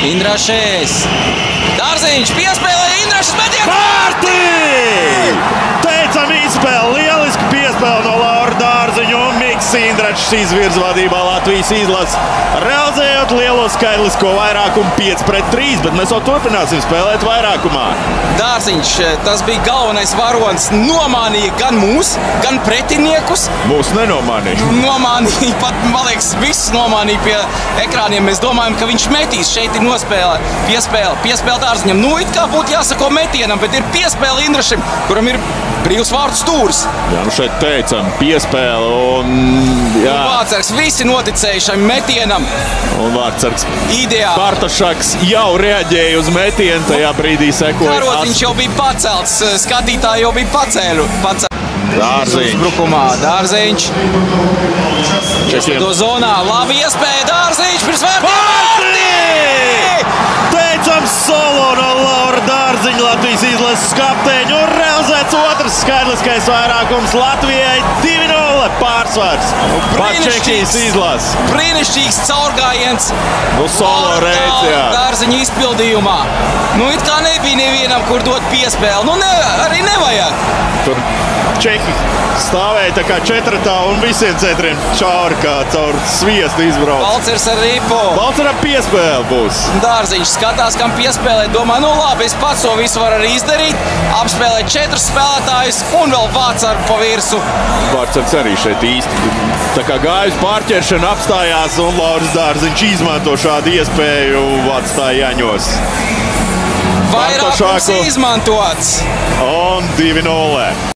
Indrašs. Dārziņš piespēlē Indrašs metiens. Vārtī! Teicam izspēle, lieliski piespēle no Laura Dārziņa un Miks Indrašs izvirza vadībā Latvijas izlasi. Realizējot lielo skaitlisko vairākumu 5-3, bet mēs vēl turpināsim spēlēt vairākumā. Dārziņš, tas bija galvenais varonis, nomānīja gan mūs, gan pretiniekus. Mūs nenomānīja. Nomānīja, pat, man liekas, visus nomānīja pie ekrāniem. Mēs domājam, ka viņš metīs. Šeit ir nospēle, piespēle Dārziņam. Nu, it kā būtu jāsako metienam, bet ir piespēle Indrašim, kuram ir brīvs vārtu stūris. Jā, nu šeit teicam, piespēle un... Jā. Un Vārtsargs visi noticēja šam metienam. Un Vārtsargs ideāli. Bartašaks jau reaģēja uz metienu, tajā brīdī sekoja. Karodziņš jau bija pacelts, skatītāji jau bija pacēlu. Dārziņš. Uzbrukumā Dārziņš. To zonā, labi iespēja Dārziņš pirms vārtiem. Teicam solo no Laura Dārziņa, Latvijas izlases kapteiņa un realizēts otrs skaitliskais vairākums Latvijai 2-0 pārsvars. Pat Čehijas izlases. Brīnišķīgs caurgājiens. Nu, solo reiz, jā. Dārziņa izpildījumā. Nu, it kā nebija nevienam, kur dot piespēli. Nu, arī nevajag. Tur Čehi stāvēja tā kā četratā un visiem cetriem čauri, kā caur sviestu izbrauc. Balcers ar ripu. Balceram piespēle būs. Dārziņš skatās, kam piespēlēt. Domā, nu labi, es pats to visu varu arī izdarīt. Apspēlēt 4 spēlētājus un vēl Vārtsaru pa virsu. Vārtsargs arī šeit īsti. Tā kā gājas pārķeršana apstājās un Lauris Dārziņš izmanto šādu iespēju atstāja Jaņos. Vairākums izmantots. Un 2-0.